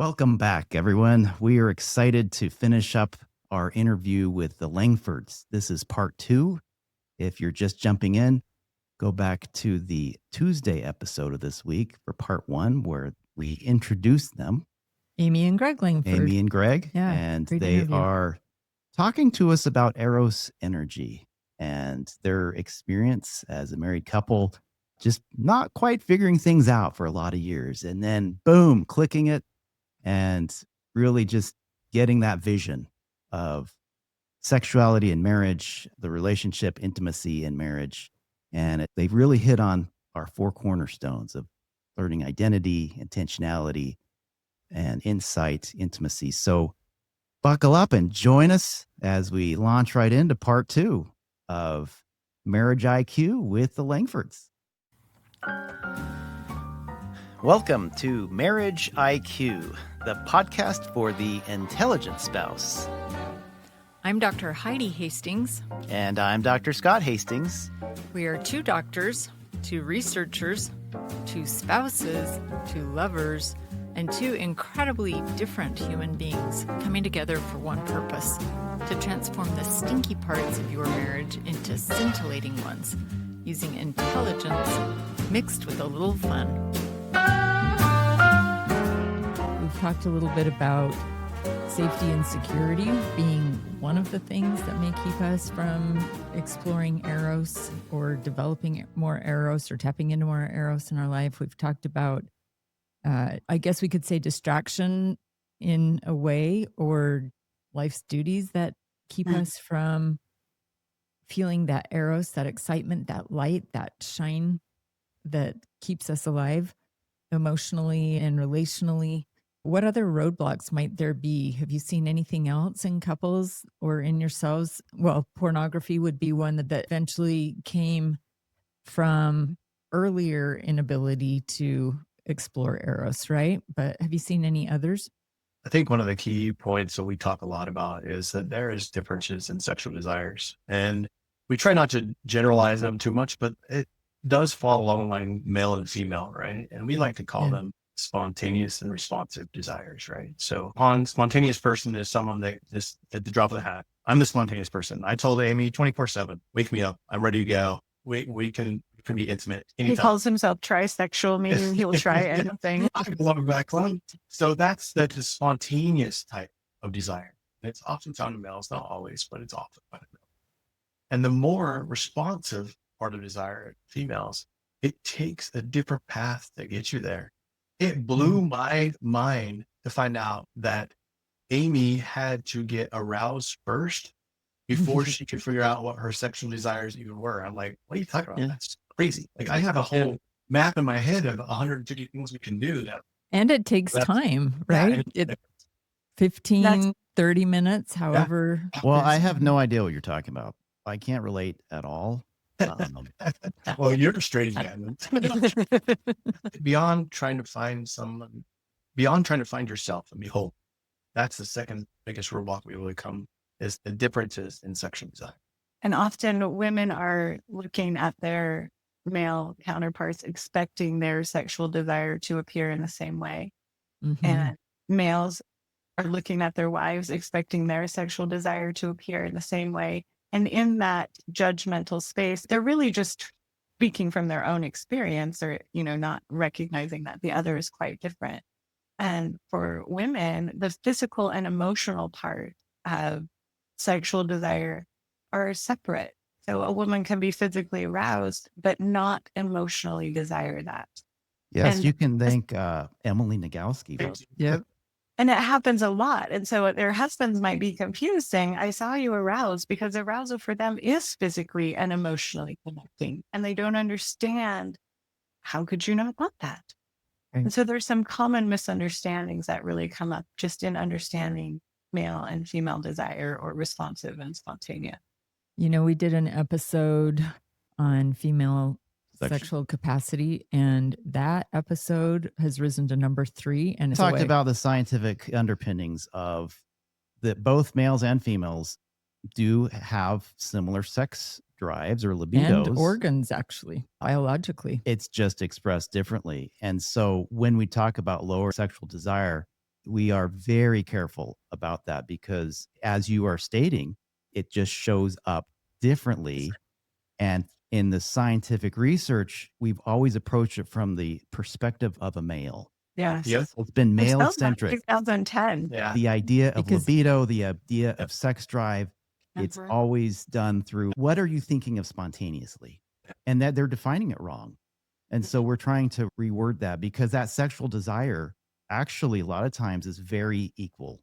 Welcome back, everyone. We are excited to finish up our interview with the Langfords. This is part 2. If you're just jumping in, go back to the Tuesday episode of this week for part 1, where we introduced them. Amy and Greg Langford. Amy and Greg. Yeah, and great they interview. are talking to us about Eros energy and their experience as a married couple, just not quite figuring things out for a lot of years. And then, boom, clicking it and really just getting that vision of sexuality in marriage, the relationship, intimacy in marriage. And they've really hit on our 4 cornerstones of learning identity, intentionality, and insight, intimacy. So buckle up and join us as we launch right into part 2 of Marriage IQ with the Langfords. Welcome to Marriage IQ, the podcast for the intelligent spouse. I'm Dr. Heidi Hastings. And I'm Dr. Scott Hastings. We are 2 doctors, 2 researchers, 2 spouses, 2 lovers, and 2 incredibly different human beings coming together for one purpose: to transform the stinky parts of your marriage into scintillating ones, using intelligence mixed with a little fun. We've talked a little bit about safety and security being one of the things that may keep us from exploring Eros or developing more Eros or tapping into more Eros in our life. We've talked about, I guess we could say, distraction in a way, or life's duties that keep us from feeling that Eros, that excitement, that light, that shine that keeps us alive emotionally and relationally. What other roadblocks might there be? Have you seen anything else in couples or in yourselves? Well, pornography would be one that eventually came from earlier inability to explore Eros, right? But have you seen any others? I think one of the key points that we talk a lot about is that there is differences in sexual desires. And we try not to generalize them too much, but it does fall along the line male and female, right? And we like to call them spontaneous and responsive desires, right? So on spontaneous person is someone that just at the drop of the hat, I'm the spontaneous person. I told Amy 24/7, wake me up, I'm ready to go. We can be intimate anytime. He calls himself trisexual, meaning he will try anything. I love that club. So that's the spontaneous type of desire. And it's often found in males, not always, but it's often found in males. And the more responsive part of desire, females, it takes a different path to get you there. It blew my mind to find out that Amy had to get aroused first before she could figure out what her sexual desires even were. I'm like, what are you talking about? That's crazy. Like, I have a whole map in my head of 150 things we can do. And it takes time, right? 15, 30 minutes, however. Well, I have no idea what you're talking about. I can't relate at all. Well, you're a straight man. Beyond trying to find someone, beyond trying to find yourself and be whole, that's the second biggest roadblock we really come is the differences in sexual desire. And often women are looking at their male counterparts, expecting their sexual desire to appear in the same way. Mm-hmm. And males are looking at their wives, expecting their sexual desire to appear in the same way. And in that judgmental space, they're really just speaking from their own experience, or, not recognizing that the other is quite different. And for women, the physical and emotional part of sexual desire are separate. So a woman can be physically aroused, but not emotionally desire that. Yes, And you can thank Emily Nagoski. Yep. And it happens a lot. And so their husbands might be confused saying, I saw you aroused, because arousal for them is physically and emotionally connecting. And they don't understand, how could you not want that? Right. And so there's some common misunderstandings that really come up just in understanding male and female desire, or responsive and spontaneous. We did an episode on female sexual capacity, and that episode has risen to number 3. And Talked about the scientific underpinnings of that both males and females do have similar sex drives or libidos. And organs, actually, biologically. It's just expressed differently. And so when we talk about lower sexual desire, We are very careful about that because, as you are stating, it just shows up differently. And in the scientific research, we've always approached it from the perspective of a male. Yes. Yes. It's been It's male felt like centric. 2010. Yeah. The idea of Because- libido, the idea of sex drive, it's Mhm. always done through what are you thinking of spontaneously? And that they're defining it wrong. And so we're trying to reword that because that sexual desire actually a lot of times is very equal.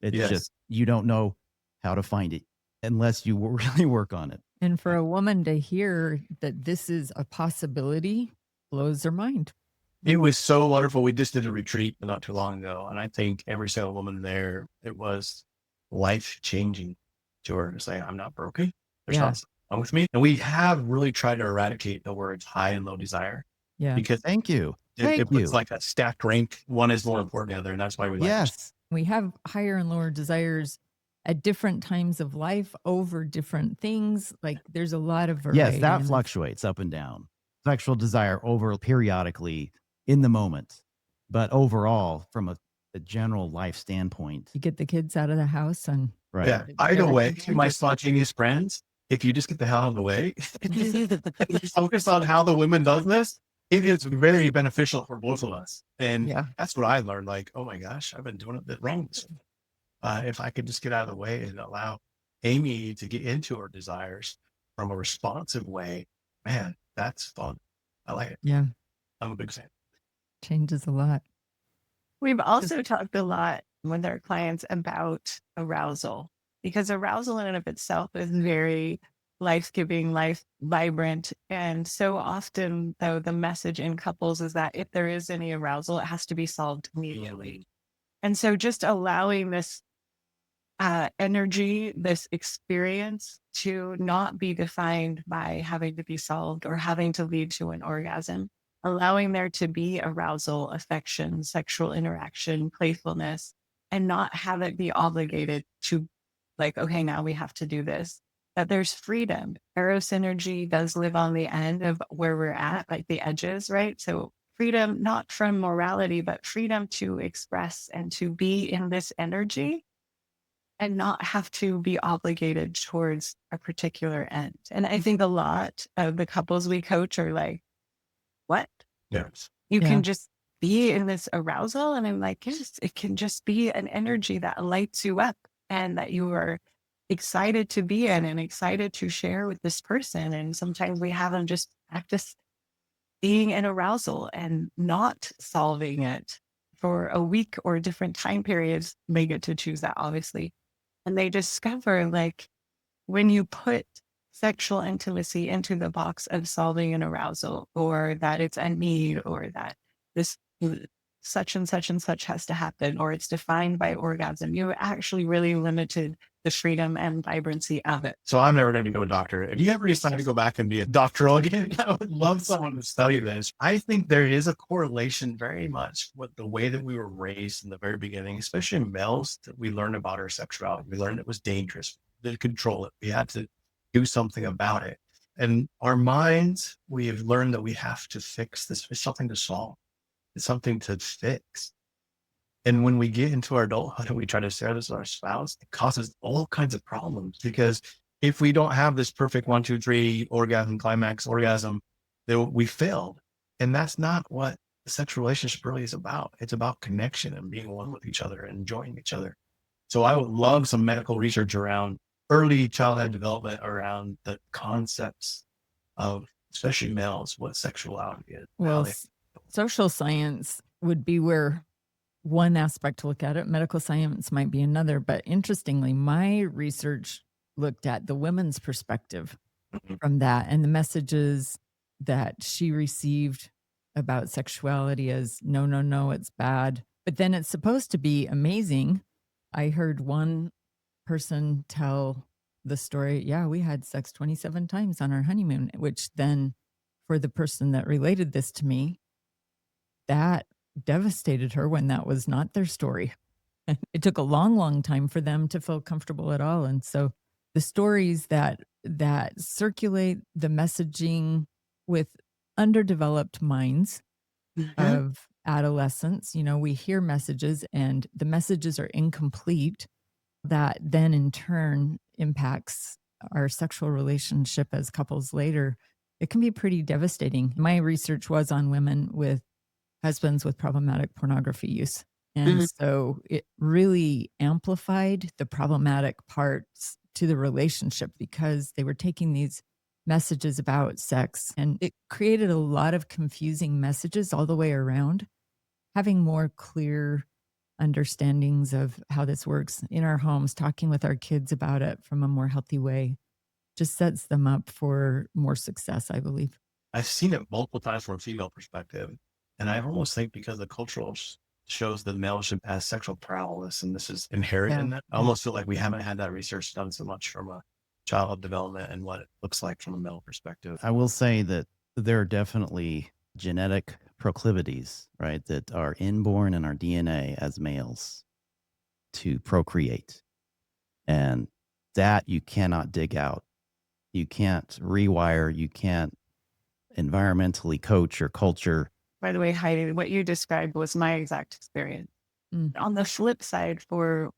It's Yes. just you don't know how to find it unless you really work on it. And for a woman to hear that this is a possibility blows her mind. It was so wonderful. We just did a retreat not too long ago. And I think every single woman there, it was life changing to her to say, I'm not broken. There's Yeah. not something wrong with me. And we have really tried to eradicate the words high and low desire Yeah. because Thank you. it Thank puts you. like a stacked rank. One is more important than the other. And that's why we like Yes. We have higher and lower desires at different times of life over different things. Like there's a lot of variety. Yes, that in this. fluctuates up and down. Sexual desire over periodically in the moment. But overall, from a general life standpoint, You get the kids out of the house and right? Yeah. Either way, my spontaneous friends, if you just get the hell out of the way, and you focus on how the woman does this, it is very beneficial for both of us. And Yeah. that's what I learned. Like, oh my gosh, I've been doing it wrong. If I could just get out of the way and allow Amy to get into her desires from a responsive way, man, that's fun. I like it. yeah, I'm a big fan. changes a lot. We've also talked a lot with our clients about arousal because arousal in and of itself is very life-giving, life vibrant. And so often, though, the message in couples is that if there is any arousal, it has to be solved immediately. And so just allowing this energy, this experience to not be defined by having to be solved or having to lead to an orgasm, allowing there to be arousal, affection, sexual interaction, playfulness, and not have it be obligated to like, okay, now we have to do this. That there's freedom. Eros energy does live on the end of where we're at, like the edges, right? So freedom, not from morality, but freedom to express and to be in this energy and not have to be obligated towards a particular end. And I think a lot of the couples we coach are like, what? Yes. You Yeah. can just be in this arousal. And I'm like, yes, it can just be an energy that lights you up and that you are excited to be in and excited to share with this person. And sometimes we have them just practice being in arousal and not solving it for a week or different time periods. They get to choose that, obviously. And they discover like when you put sexual intimacy into the box of solving an arousal or that it's a need or that this such and such and such has to happen or it's defined by orgasm, you actually really limited the freedom and vibrancy of it. So I'm never going to become a doctor. If you ever decide to go back and be a doctoral again, I would love someone to study this. I think there is a correlation very much with the way that we were raised in the very beginning, especially males, that we learned about our sexuality. We learned it was dangerous. We had to control it. We had to do something about it. And our minds, we have learned that we have to fix this. It's something to solve. It's something to fix. And when we get into our adulthood and we try to share this with our spouse, it causes all kinds of problems because if we don't have this perfect 1, 2, 3 orgasm, climax orgasm, then we failed. And that's not what the sexual relationship really is about. It's about connection and being one with each other and enjoying each other. So I would love some medical research around early childhood development around the concepts of, especially males, what sexuality is. Well, social science would be where one aspect to look at it. Medical science might be another. But interestingly, my research looked at the women's perspective from that and the messages that she received about sexuality as no, no, no, it's bad. But then it's supposed to be amazing. I heard one person tell the story, yeah, we had sex 27 times on our honeymoon, which then for the person that related this to me, that devastated her when that was not their story. It took a long, long time for them to feel comfortable at all. And so the stories that circulate the messaging with underdeveloped minds of adolescence, we hear messages and the messages are incomplete. That then in turn impacts our sexual relationship as couples later. It can be pretty devastating. My research was on women with husbands with problematic pornography use. And so it really amplified the problematic parts to the relationship because they were taking these messages about sex and it created a lot of confusing messages all the way around. Having more clear understandings of how this works in our homes, talking with our kids about it from a more healthy way, just sets them up for more success, I believe. I've seen it multiple times from a female perspective. And I almost think because the cultural shows that male should has sexual prowess, and this is inherent in that. I almost feel like we haven't had that research done so much from a child development and what it looks like from a male perspective. I will say that there are definitely genetic proclivities, right, that are inborn in our DNA as males to procreate. And that you cannot dig out. You can't rewire. You can't environmentally coach or culture. By the way, Heidi, what you described was my exact experience. On the flip side, for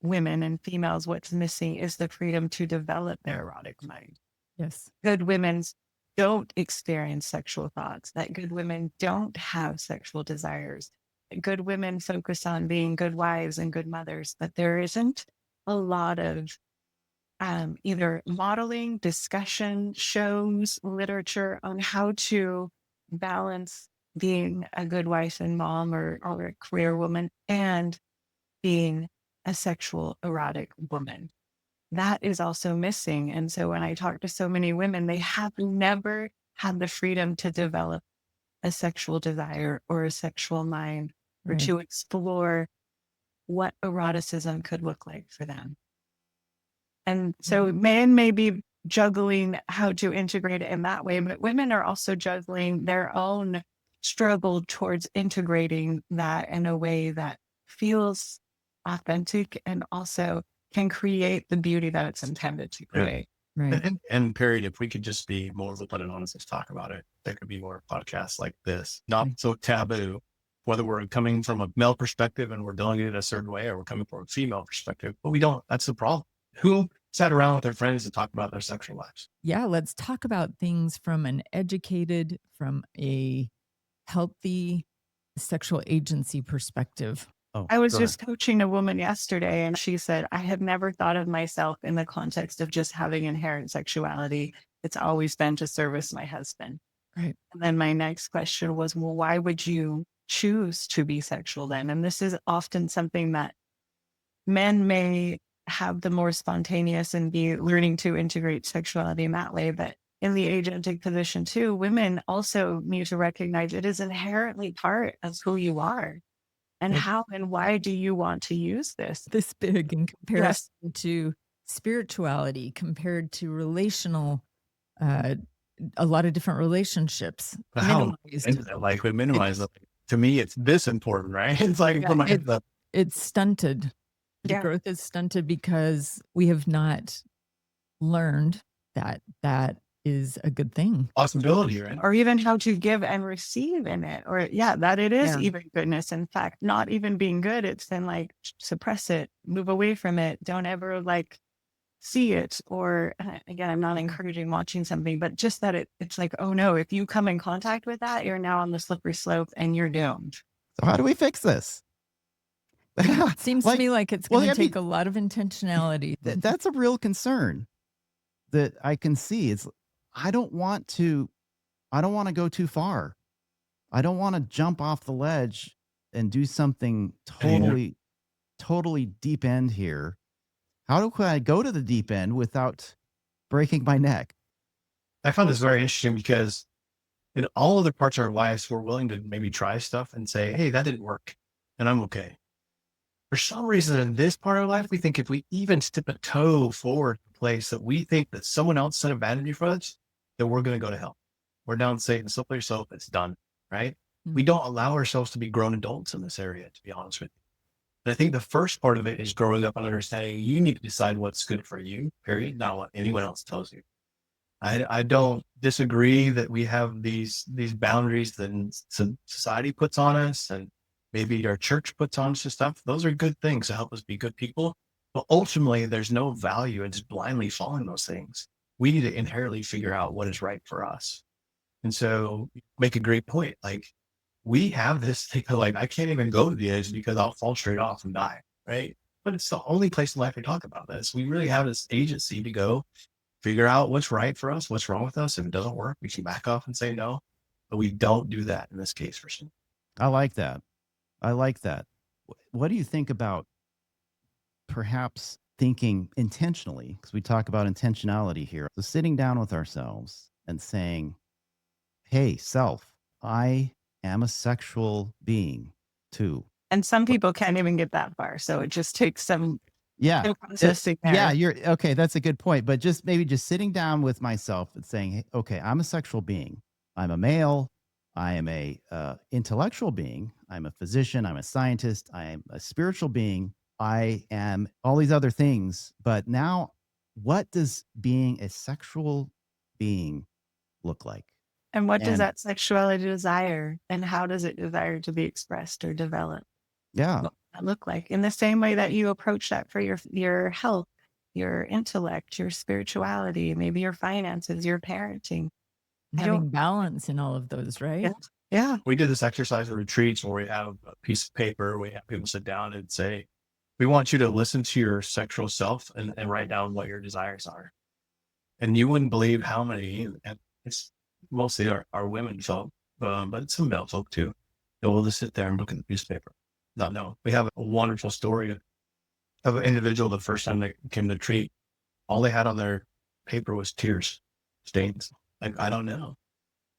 women and females, what's missing is the freedom to develop their erotic mind. Yes. Good women don't experience sexual thoughts, that good women don't have sexual desires. Good women focus on being good wives and good mothers, but there isn't a lot of either modeling, discussion, shows, literature on how to balance being a good wife and mom or a career woman and being a sexual erotic woman. That is also missing. And so when I talk to so many women, they have never had the freedom to develop a sexual desire or a sexual mind or to explore what eroticism could look like for them. And so men may be juggling how to integrate it in that way, but women are also juggling their own struggle towards integrating that in a way that feels authentic and also can create the beauty that it's intended to create. Right. And period, if we could just be more open and honest, let's talk about it. There could be more podcasts like this, not so taboo, whether we're coming from a male perspective and we're doing it a certain way or we're coming from a female perspective, but we don't, that's the problem. Who sat around with their friends to talk about their sexual lives? Yeah, let's talk about things from an educated, from a healthy sexual agency perspective. Oh, I was just coaching a woman yesterday and she said, I have never thought of myself in the context of just having inherent sexuality. It's always been to service my husband. Right. And then my next question was, well, why would you choose to be sexual then? And this is often something that men may have the more spontaneous and be learning to integrate sexuality in that way. But in the agentic position too, women also need to recognize it is inherently part of who you are. And how and why do you want to use this? This big in comparison to spirituality, compared to relational, a lot of different relationships. Like we minimize it. To me, it's this important, right? It's like it's stunted. The growth is stunted because we have not learned that that is a good thing. Possibility, right? Or even how to give and receive in it. Or that it is even goodness. In fact, not even being good, it's then like suppress it, move away from it. Don't ever like see it. Or again, I'm not encouraging watching something, but just that it's like, oh no, if you come in contact with that, you're now on the slippery slope and you're doomed. So how do we fix this? It seems to me like it's going to take a lot of intentionality. That's a real concern that I can see. It's I don't want to go too far. I don't want to jump off the ledge and do something totally deep end here. How do I go to the deep end without breaking my neck? I found this very interesting because in all other parts of our lives, we're willing to maybe try stuff and say, hey, that didn't work and I'm okay. For some reason in this part of life, we think if we even step a toe forward to a place that we think that someone else set a vanity for us, that we're going to go to hell. We're down Satan, slippery slope, it's done, right? Mm-hmm. We don't allow ourselves to be grown adults in this area, to be honest with you. But I think the first part of it is growing up and understanding you need to decide what's good for you, period, not what anyone else tells you. I don't disagree that we have these boundaries that society puts on us, and maybe our church puts on us and stuff. Those are good things to help us be good people. But ultimately, there's no value in just blindly following those things. We need to inherently figure out what is right for us. And so, you make a great point. Like, we have this thing of like, I can't even go to the edge because I'll fall straight off and die. Right. But it's the only place in life we talk about this. We really have this agency to go figure out what's right for us, what's wrong with us. If it doesn't work, we can back off and say no. But we don't do that in this case for some. I like that. I like that. What do you think about perhaps thinking intentionally? Because we talk about intentionality here. So sitting down with ourselves and saying, hey, self, I am a sexual being too. And some people can't even get that far. So it just takes some Yeah. processing there. Yeah, you're okay. That's a good point. But just maybe just sitting down with myself and saying, hey, okay, I'm a sexual being. I'm a male. I am a intellectual being. I'm a physician. I'm a scientist. I am a spiritual being. I am all these other things. But now, what does being a sexual being look like? And what does And that sexuality desire, and how does it desire to be expressed or developed? yeah, What does that look like? In the same way that you approach that for your health, your intellect, your spirituality, maybe your finances, your parenting. Having balance in all of those, right? Yeah. Yeah. We did this exercise at retreats where we have a piece of paper. We have people sit down and say, we want you to listen to your sexual self and write down what your desires are. And you wouldn't believe how many, and it's mostly our women folk, but it's some male folk too. They will just sit there and look at the piece of paper. Not know. We have a wonderful story of an individual. The first time they came to retreat, all they had on their paper was tears, stains. Like, I don't know.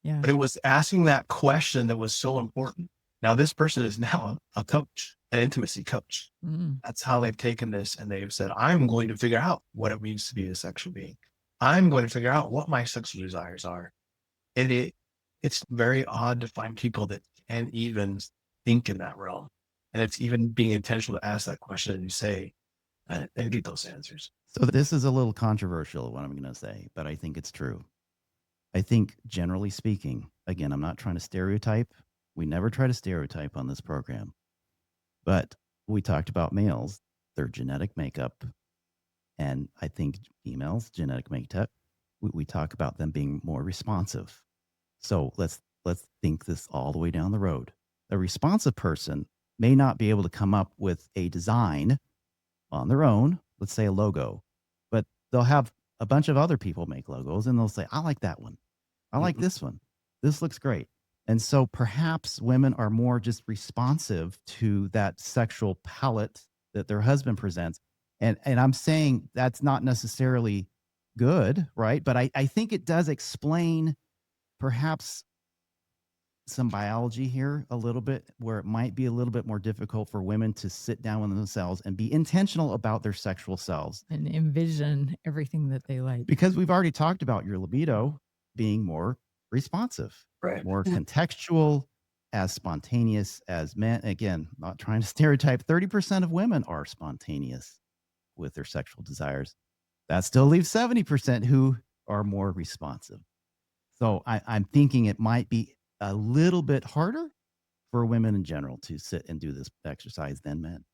Yeah. But it was asking that question that was so important. Now, this person is now a coach, an intimacy coach. Mm. That's how they've taken this and they've said, I'm going to figure out what it means to be a sexual being. I'm going to figure out what my sexual desires are. And it's very odd to find people that can't even think in that realm. And it's even being intentional to ask that question and you say, and get those answers. so this is a little controversial, what I'm going to say, but I think it's true. I think generally speaking, again, I'm not trying to stereotype. We never try to stereotype on this program, but we talked about males, their genetic makeup, and I think females' genetic makeup. We talk about them being more responsive. So let's think this all the way down the road. A responsive person may not be able to come up with a design on their own, let's say a logo, but they'll have a bunch of other people make logos and they'll say, I like that one. I like this one. This looks great. And so perhaps women are more just responsive to that sexual palette that their husband presents. And I'm saying that's not necessarily good, right? But I think it does explain perhaps some biology here a little bit, where it might be a little bit more difficult for women to sit down with themselves and be intentional about their sexual selves. And envision everything that they like. Because we've already talked about your libido being more responsive, Right. more contextual, as spontaneous as men. Again, not trying to stereotype, 30% of women are spontaneous with their sexual desires. That still leaves 70% who are more responsive. So I'm thinking it might be a little bit harder for women in general to sit and do this exercise than men.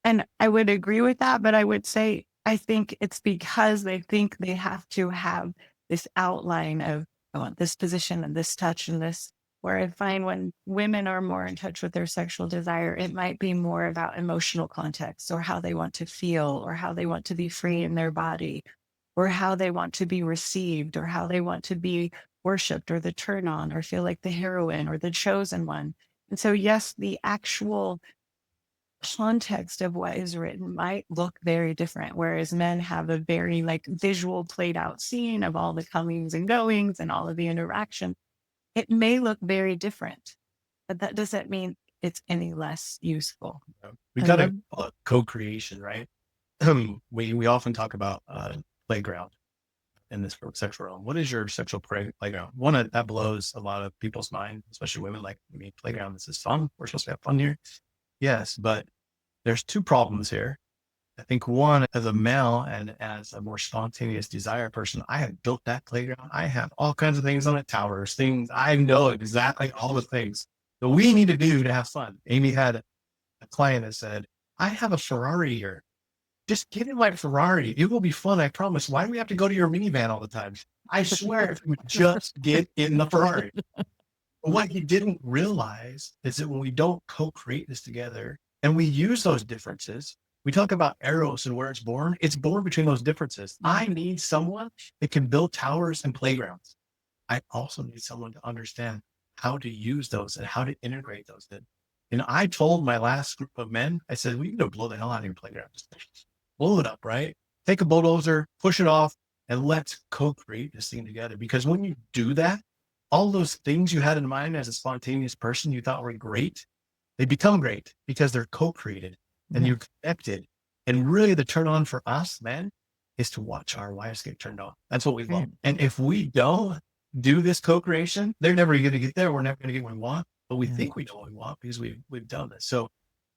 And I would agree with that, but I would say, I think it's because they think they have to have this outline of, I want this position and this touch and this, where I find when women are more in touch with their sexual desire, it might be more about emotional context or how they want to feel or how they want to be free in their body or how they want to be received or how they want to be worshipped or the turn on or feel like the heroine or the chosen one. And so, yes, the actual context of what is written might look very different, whereas men have a very like visual played out scene of all the comings and goings and all of the interaction. It may look very different, but that doesn't mean it's any less useful. We got a co-creation, right? We often talk about playground in this sexual realm. What is your sexual playground? One that blows a lot of people's mind, especially women. Like, I mean, playground, this is fun. We're supposed to have fun here. Yes, but there's two problems here. I think one, as a male and as a more spontaneous desire person, I have built that playground. I have all kinds of things on it, towers, things. I know exactly all the things that we need to do to have fun. Amy had a client that said, I have a Ferrari here. Just get in my Ferrari. It will be fun. I promise. Why do we have to go to your minivan all the time? I swear, if we would just get in the Ferrari. But what he didn't realize is that when we don't co-create this together and we use those differences, we talk about Eros and where it's born between those differences. I need someone that can build towers and playgrounds. I also need someone to understand how to use those and how to integrate those. And I told my last group of men, I said, we need to blow the hell out of your playground. Just blow it up, right? Take a bulldozer, push it off, and let's co-create this thing together. Because when you do that, all those things you had in mind as a spontaneous person you thought were great, they become great because they're co-created and you're connected. And really the turn on for us, man, is to watch our wives get turned on. That's what we love. And if we don't do this co-creation, they're never going to get there. We're never going to get what we want, but we think we know what we want because we've done this. So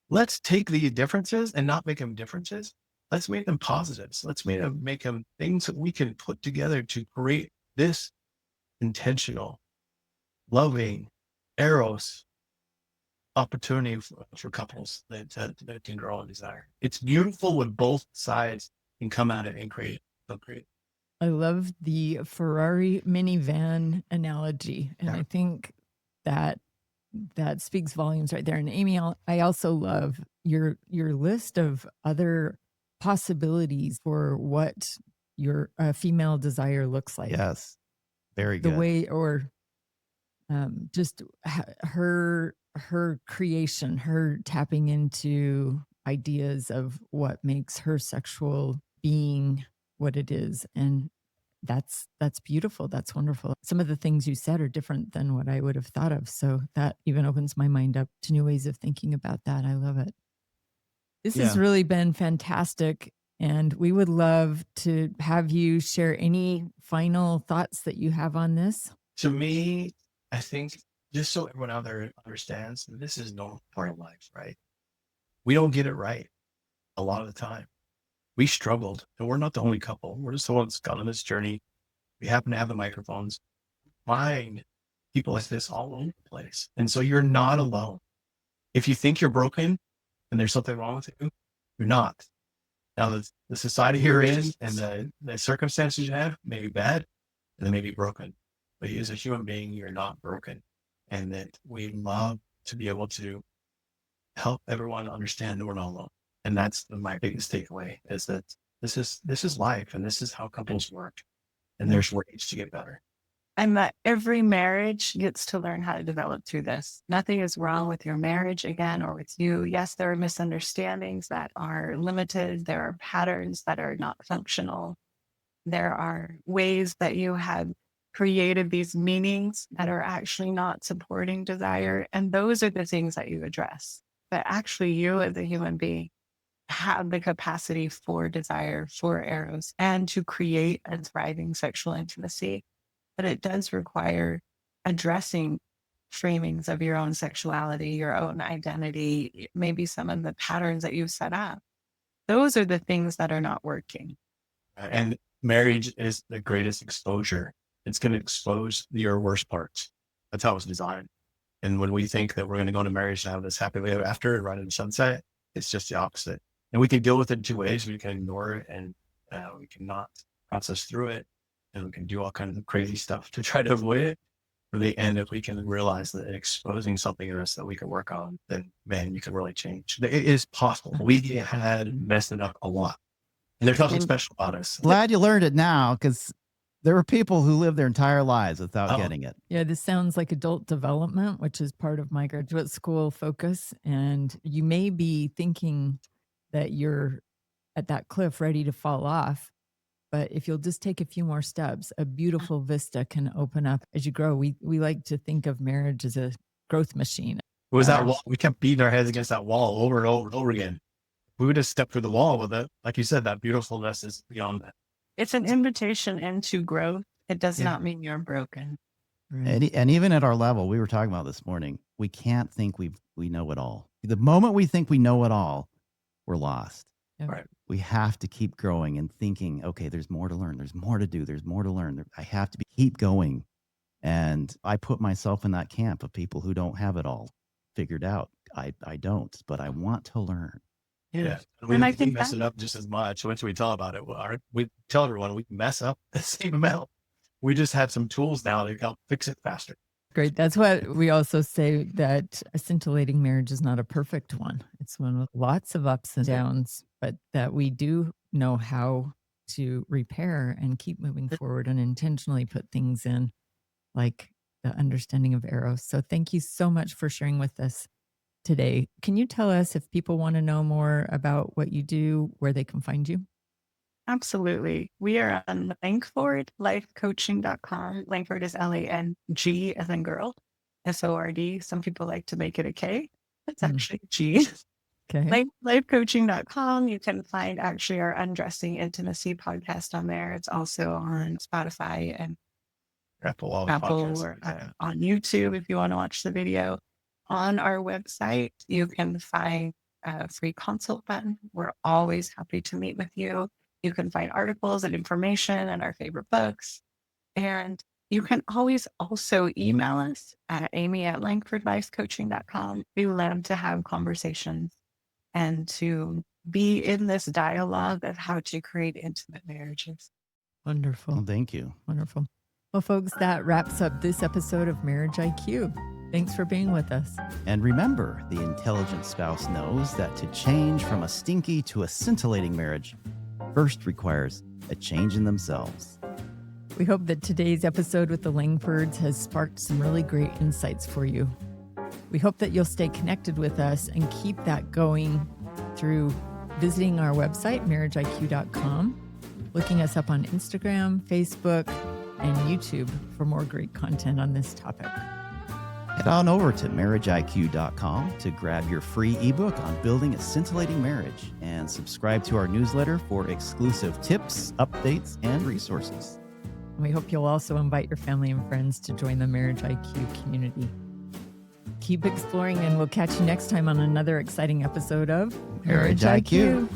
let's take the differences and not make them differences. Let's make them positives. Let's make them things that we can put together to create this intentional, loving, Eros opportunity for couples that can grow and desire. It's beautiful when both sides can come at it and create. I love the Ferrari minivan analogy. And I think that speaks volumes right there. And Amy, I also love your list of other possibilities for what your female desire looks like. Yes. Very good. The way, or just her creation, her tapping into ideas of what makes her sexual being what it is. And that's beautiful. That's wonderful. Some of the things you said are different than what I would have thought of. So that even opens my mind up to new ways of thinking about that. I love it. This has really been fantastic. And we would love to have you share any final thoughts that you have on this. To me, I think just so everyone out there understands, this is no part of life, right? We don't get it right a lot of the time. We struggled, and we're not the only couple. We're just the ones got on this journey. We happen to have the microphones. Find people like this all over the place. And so you're not alone. If you think you're broken and there's something wrong with you, you're not. Now, the society you're in and the circumstances you have may be bad and they may be broken. But as a human being, you're not broken. And that we love to be able to help everyone understand that we're not alone. And that's my biggest takeaway, is that this is life and this is how couples work. And there's ways to get better. And that every marriage gets to learn how to develop through this. Nothing is wrong with your marriage, again, or with you. Yes, there are misunderstandings that are limited. There are patterns that are not functional. There are ways that you have created these meanings that are actually not supporting desire. And those are the things that you address. But actually, you as a human being have the capacity for desire, for Eros, and to create a thriving sexual intimacy. But it does require addressing framings of your own sexuality, your own identity, maybe some of the patterns that you've set up. Those are the things that are not working. And marriage is the greatest exposure. It's going to expose your worst parts. That's how it's designed. And when we think that we're going to go into marriage and have this happily ever after and run in the sunset, it's just the opposite. And we can deal with it in two ways. We can ignore it and we can not process through it. And we can do all kinds of crazy stuff to try to avoid it. For the end, if we can realize that exposing something in us that we can work on, then man, you can really change. It is possible. We had messed it up a lot. And there's nothing special about us. Glad you learned it now, because there were people who lived their entire lives without getting it. Yeah, this sounds like adult development, which is part of my graduate school focus. And you may be thinking that you're at that cliff ready to fall off. But if you'll just take a few more steps, a beautiful vista can open up as you grow. We like to think of marriage as a growth machine. It was that wall. We kept beating our heads against that wall over and over and over again. We would just step through the wall with it. Like you said, that beautifulness is beyond that. It's an invitation into growth. It does not mean you're broken. Right. And even at our level, we were talking about this morning, we can't think we know it all. The moment we think we know it all, we're lost. Yep. Right. we have to keep growing and thinking, okay, there's more to learn. There's more to do. There's more to learn. I have to keep going. And I put myself in that camp of people who don't have it all figured out. I don't, but I want to learn. Yeah. And I We think mess that it up just as much. Once we talk about it, we tell everyone we mess up the same amount. We just have some tools now to help fix it faster. Great. That's what we also say, that a scintillating marriage is not a perfect one. It's one with lots of ups and downs, but that we do know how to repair and keep moving forward and intentionally put things in, like the understanding of Eros. So thank you so much for sharing with us today. Can you tell us, if people want to know more about what you do, where they can find you? absolutely. We are on Langford, lifecoaching.com. Langford is L-A-N-G as in girl, S-O-R-D. Some people like to make it a K. It's actually G. Okay. Lifecoaching.com. You can find actually our Undressing Intimacy podcast on there. It's also on Spotify and Apple, all the Apple podcasts. or Yeah. on YouTube if you want to watch the video. On our website, you can find a free consult button. We're always happy to meet with you. You can find articles and information and our favorite books. And you can always also email us at amy@langfordlifecoaching.com. We love to have conversations and to be in this dialogue of how to create intimate marriages. Wonderful. Well, thank you. Wonderful. Well, folks, that wraps up this episode of Marriage IQ. Thanks for being with us. And remember, the intelligent spouse knows that to change from a stinky to a scintillating marriage first requires a change in themselves. We hope that today's episode with the Langfords has sparked some really great insights for you. We hope that you'll stay connected with us and keep that going through visiting our website, marriageiq.com, looking us up on Instagram, Facebook, and YouTube for more great content on this topic. Head on over to marriageiq.com to grab your free ebook on building a scintillating marriage and subscribe to our newsletter for exclusive tips, updates, and resources. We hope you'll also invite your family and friends to join the Marriage IQ community. Keep exploring, and we'll catch you next time on another exciting episode of Marriage IQ.